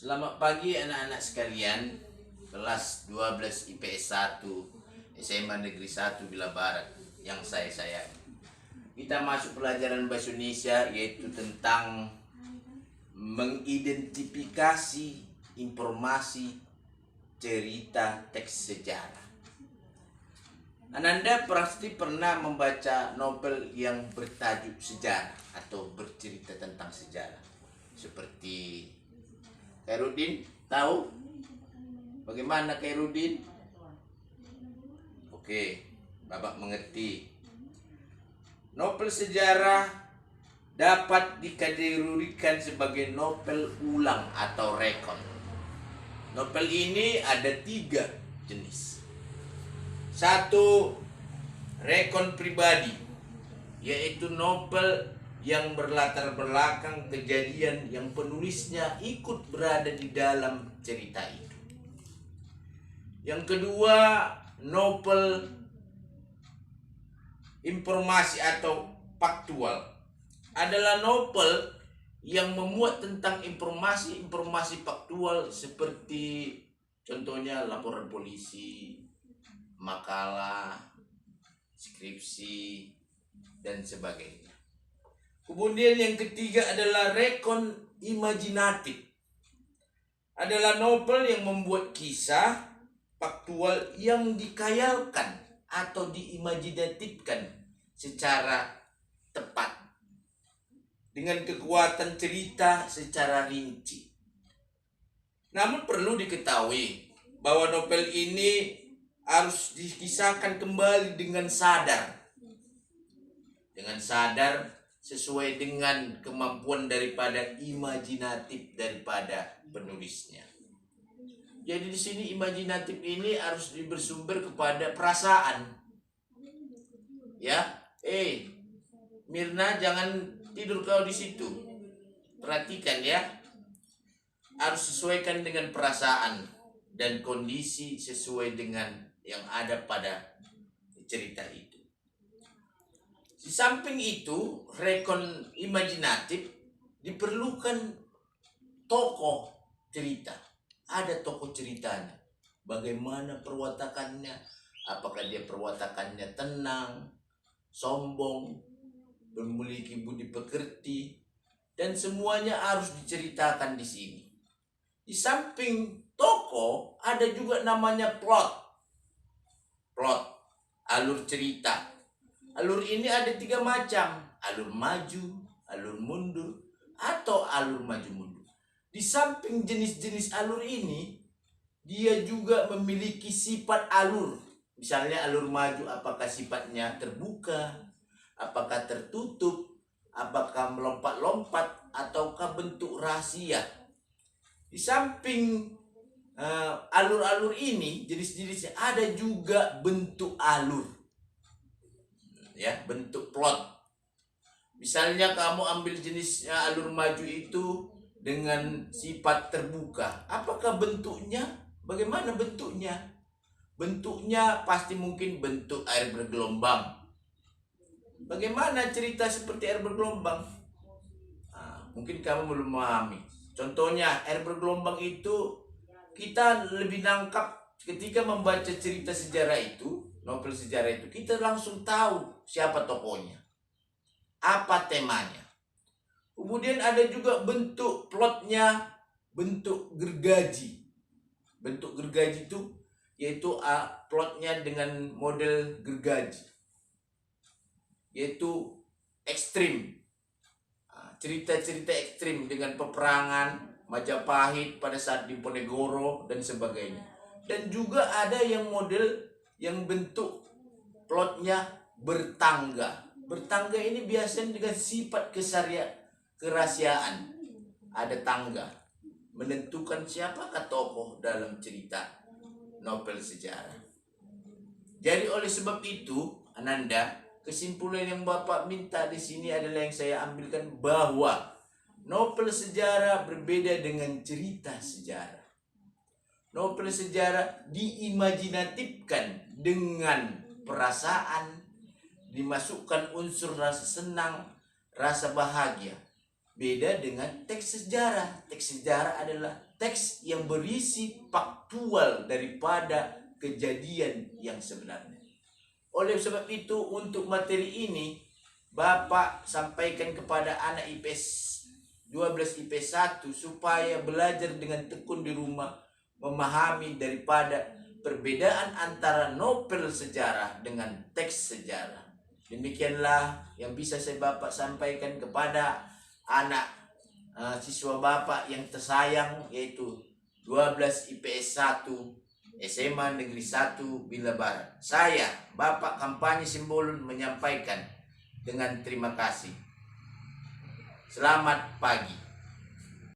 Selamat pagi anak-anak sekalian, kelas 12 IPS 1 SMA Negeri 1 Bila Barat yang saya sayangi. Kita masuk pelajaran bahasa Indonesia, yaitu tentang mengidentifikasi informasi cerita teks sejarah. Ananda pasti pernah membaca novel yang bertajuk sejarah atau bercerita tentang sejarah, seperti Khairuddin. Tahu bagaimana Khairuddin? Oke, Bapak mengerti. Novel sejarah dapat dikategorikan sebagai novel ulang atau rekon. Novel ini ada 3 jenis. 1. Rekon pribadi, yaitu novel yang berlatar belakang kejadian yang penulisnya ikut berada di dalam cerita itu. Yang kedua, novel informasi atau faktual, adalah novel yang memuat tentang informasi faktual seperti contohnya laporan polisi, makalah, skripsi, dan sebagainya. Kemudian yang ketiga adalah rekon imajinatif. Adalah novel yang membuat kisah faktual yang dikayalkan atau diimajinatifkan secara tepat dengan kekuatan cerita secara rinci. Namun perlu diketahui bahwa novel ini harus dikisahkan kembali dengan sadar. Sesuai dengan kemampuan daripada imajinatif daripada penulisnya. Jadi di sini imajinatif ini harus bersumber kepada perasaan. Ya, Mirna, jangan tidur kau di situ. Perhatikan ya. Harus sesuaikan dengan perasaan dan kondisi sesuai dengan yang ada pada cerita itu. Di samping itu, rekon imajinatif diperlukan tokoh cerita. Ada tokoh ceritanya. Bagaimana perwatakannya? Apakah dia perwatakannya tenang, sombong, memiliki budi pekerti, dan semuanya harus diceritakan di sini. Di samping tokoh, ada juga namanya plot, alur cerita. Alur ini ada 3 macam: alur maju, alur mundur, atau alur maju mundur. Di samping jenis-jenis alur ini, dia juga memiliki sifat alur. Misalnya alur maju, apakah sifatnya terbuka, apakah tertutup, apakah melompat-lompat, ataukah bentuk rahasia. Di samping alur-alur ini, jenis-jenisnya, ada juga bentuk alur. Ya, bentuk plot. Misalnya kamu ambil jenisnya alur maju itu dengan sifat terbuka. Apakah bentuknya? Bagaimana bentuknya? Bentuknya pasti mungkin bentuk air bergelombang. Bagaimana cerita seperti air bergelombang? Mungkin kamu belum memahami. Contohnya, air bergelombang itu kita lebih nangkap ketika membaca cerita sejarah itu, novel sejarah itu, kita langsung tahu siapa tokohnya, apa temanya. Kemudian ada juga bentuk plotnya, bentuk gergaji. Bentuk gergaji itu yaitu plotnya dengan model gergaji, yaitu ekstrim. Cerita-cerita ekstrim dengan peperangan Majapahit pada saat Diponegoro dan sebagainya. Dan juga ada yang model yang bentuk plotnya bertangga. Bertangga ini biasanya dengan sifat kerahasiaan. Ada tangga menentukan siapakah tokoh dalam cerita novel sejarah. Jadi oleh sebab itu, Ananda, kesimpulan yang Bapak minta di sini adalah yang saya ambilkan, bahwa novel sejarah berbeda dengan cerita sejarah. Novel sejarah diimajinatifkan dengan perasaan, dimasukkan unsur rasa senang, rasa bahagia. Beda dengan teks sejarah. Teks sejarah adalah teks yang berisi faktual daripada kejadian yang sebenarnya. Oleh sebab itu, untuk materi ini Bapak sampaikan kepada anak IPS 12 IPS 1 supaya belajar dengan tekun di rumah, memahami daripada perbedaan antara novel sejarah dengan teks sejarah. Demikianlah yang bisa saya Bapak sampaikan kepada anak siswa Bapak yang tersayang, yaitu 12 IPS 1 SMA Negeri 1 Bila Barat. Saya, Bapak Kampanye Simbolon, menyampaikan dengan terima kasih. Selamat pagi.